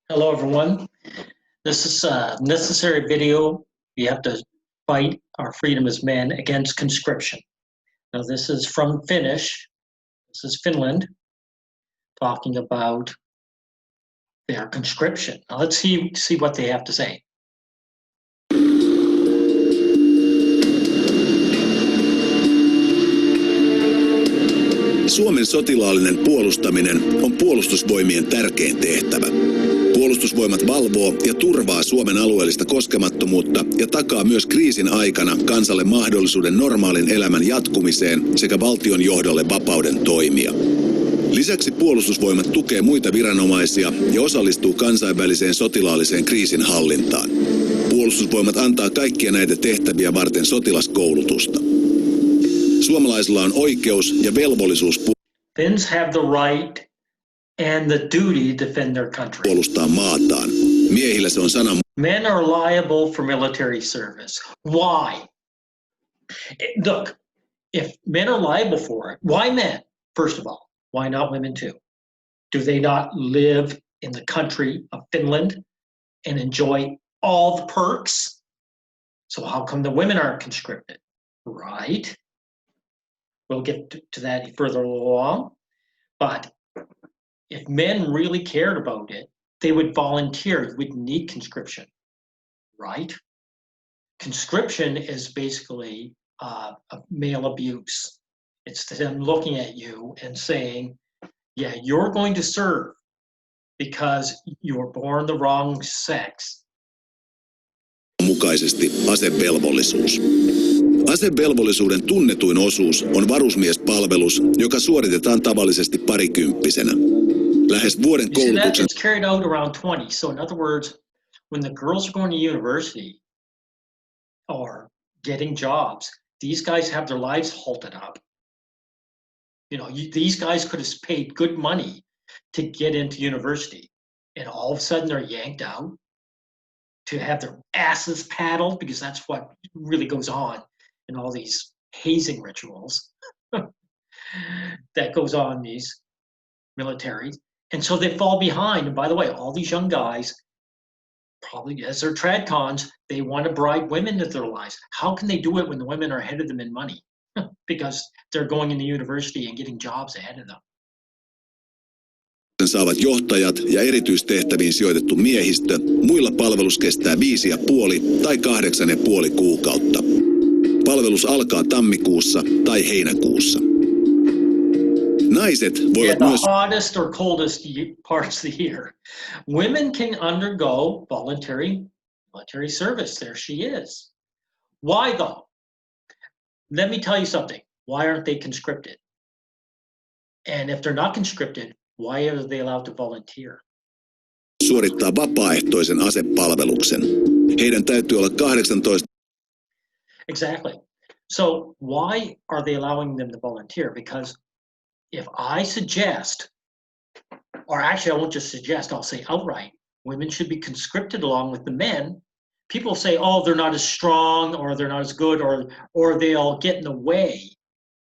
Hello, everyone. This is a necessary video. We have to fight our freedom as men against conscription. Now, this is from Finnish. This is Finland talking about their conscription. Now, let's see what they have to say. Suomen sotilaallinen puolustaminen on puolustusvoimien tärkein tehtävä. Puolustusvoimat valvoo ja turvaa Suomen alueellista koskemattomuutta ja takaa myös kriisin aikana kansalle mahdollisuuden normaalin elämän jatkumiseen sekä valtion johdolle vapauden toimia. Lisäksi puolustusvoimat tukee muita viranomaisia ja osallistuu kansainväliseen sotilaalliseen kriisinhallintaan. Puolustusvoimat antaa kaikkia näitä tehtäviä varten sotilaskoulutusta. Suomalaisilla on oikeus ja velvollisuus Finns have the right and the duty to defend their country. Puolustaa maataan. Miehillä se on sanan. Men are liable for military service. Why? Look, if men are liable for it, why men? First of all, why not women too? Do they not live in the country of Finland and enjoy all the perks? So how come the women aren't conscripted? Right? We'll get to that further along. But if men really cared about it, they would volunteer. You wouldn't need conscription, right? Conscription is basically a male abuse. It's them looking at you and saying, yeah, you're going to serve because you were born the wrong sex. Mukaisesti asevelvollisuus. Asevelvollisuuden tunnetuin osuus on varusmiespalvelus, joka suoritetaan tavallisesti parikymppisenä. Lähes vuoden koulutuksen. It's carried out around 20. So in other words, when the girls are going to university or getting jobs, these guys have their lives halted up. You know, these guys could have paid good money to get into university, and all of a sudden they're yanked out to have their asses paddled, because that's what really goes on in all these hazing rituals that goes on in these militaries. And so they fall behind. And by the way, all these young guys, probably as they're tradcons, they want to bribe women into their lives. How can they do it when the women are ahead of them in money? Because they're going into university and getting jobs ahead of them. Saavat johtajat ja erityistehtäviin sijoitettu miehistö. Muilla palvelus kestää 5,5 tai 8,5 kuukautta. Palvelus alkaa tammikuussa tai heinäkuussa. Naiset voivat the myös hottest or coldest parts of the year. Women can undergo military service. There she is. Why though? Let me tell you something. Why aren't they conscripted? And if they're not conscripted, why are they allowed to volunteer? Suorittaa vapaaehtoisen asepalveluksen. Heidän täytyy olla 18. Exactly. So why are they allowing them to volunteer? Because if I suggest, or actually I won't just suggest, I'll say outright, women should be conscripted along with the men, people say, oh, they're not as strong, or they're not as good, or they'll get in the way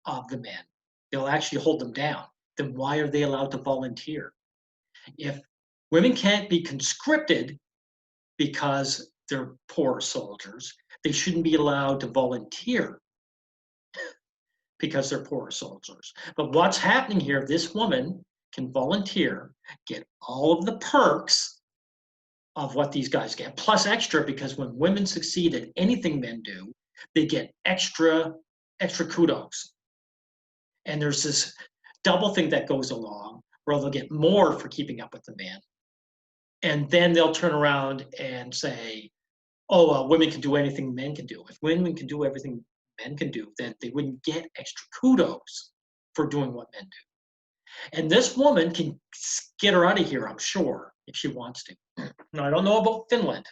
of the men. They'll actually hold them down. Then why are they allowed to volunteer? If women can't be conscripted because they're poor soldiers, they shouldn't be allowed to volunteer because they're poor soldiers. But what's happening here, this woman can volunteer, get all of the perks of what these guys get, plus extra, because when women succeed at anything men do, they get extra kudos. And there's this double thing that goes along where they'll get more for keeping up with the men. And then they'll turn around and say, oh, well, women can do anything men can do. If women can do everything men can do, then they wouldn't get extra kudos for doing what men do. And this woman can get her out of here, I'm sure, if she wants to. Now, I don't know about Finland,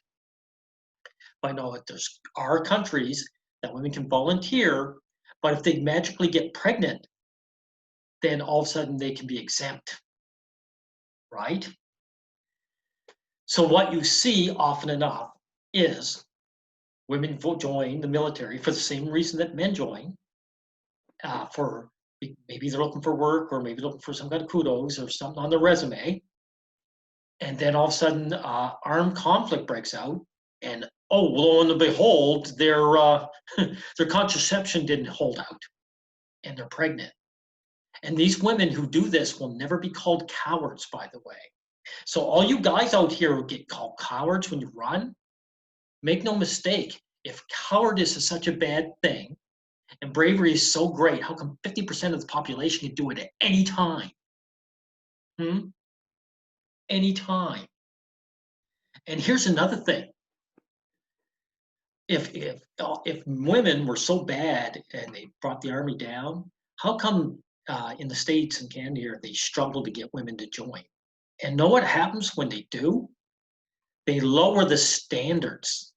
but I know that there are countries that women can volunteer, but if they magically get pregnant, then all of a sudden they can be exempt, right? So what you see often enough is women join the military for the same reason that men join, for maybe they're looking for work, or maybe looking for some kind of kudos or something on their resume. And then all of a sudden, armed conflict breaks out, and oh, lo and behold, their their contraception didn't hold out, and they're pregnant. And these women who do this will never be called cowards, by the way. So all you guys out here who get called cowards when you run, make no mistake. If cowardice is such a bad thing, and bravery is so great, how come 50% of the population can do it at any time? Anytime. And here's another thing. If women were so bad and they brought the army down, how come in the States and Canada here, they struggle to get women to join? And know what happens when they do? They lower the standards.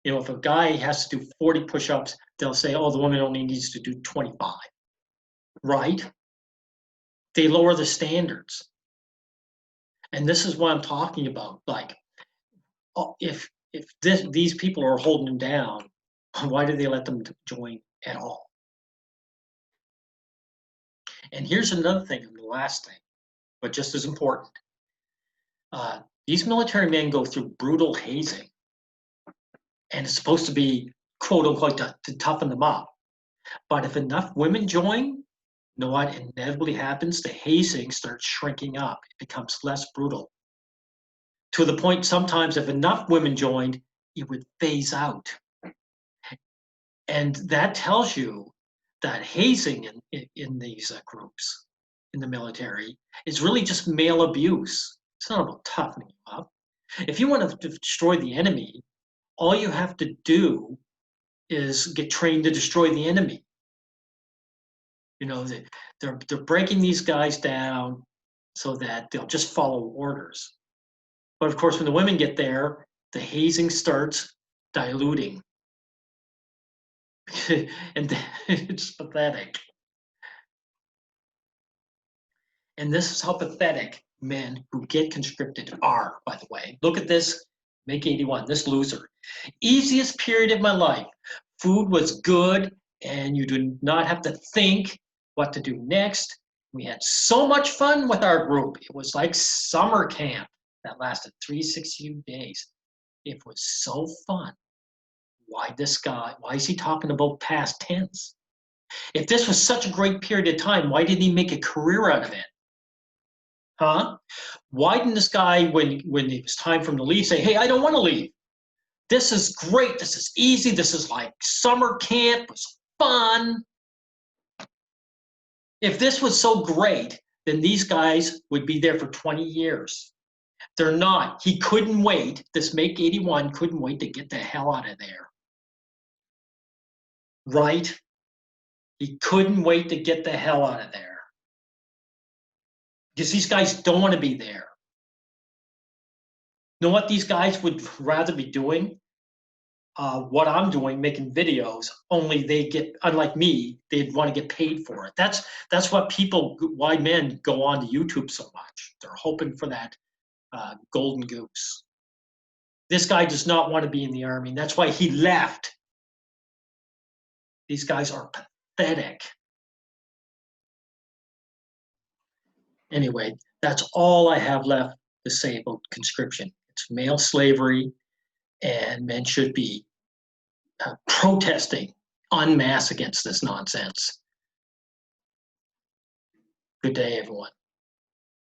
You know, if a guy has to do 40 push-ups, they'll say, oh, the woman only needs to do 25, right? They lower the standards. And this is what I'm talking about. Like, if these people are holding them down, why do they let them join at all? And here's another thing, and the last thing, but just as important. These military men go through brutal hazing, and it's supposed to be, quote unquote, to toughen them up. But if enough women join, you know what inevitably happens? The hazing starts shrinking up. It becomes less brutal. To the point sometimes if enough women joined, it would phase out. And that tells you that hazing in these groups in the military is really just male abuse. It's not about toughening you up. If you want to destroy the enemy, all you have to do is get trained to destroy the enemy. You know, they're breaking these guys down so that they'll just follow orders. But of course, when the women get there, the hazing starts diluting. And it's pathetic. And this is how pathetic men who get conscripted are, by the way. Look at this, Make 81, this loser. Easiest period of my life. Food was good, and you do not have to think what to do next. We had so much fun with our group. It was like summer camp that lasted 362 days. It was so fun. Why is he talking about past tense? If this was such a great period of time, why didn't he make a career out of it? Huh? Why didn't this guy, when it was time for him to leave, say, hey, I don't want to leave. This is great. This is easy. This is like summer camp. It was fun. If this was so great, then these guys would be there for 20 years. They're not. He couldn't wait. This Make 81 couldn't wait to get the hell out of there. Right? He couldn't wait to get the hell out of there. Because these guys don't want to be there. You know what these guys would rather be doing? What I'm doing, making videos, only they get, unlike me, they'd want to get paid for it. That's what why men go on to YouTube so much. They're hoping for that golden goose. This guy does not want to be in the army. That's why he left. These guys are pathetic. Anyway, that's all I have left to say about conscription. It's male slavery, and men should be protesting en masse against this nonsense. Good day, everyone.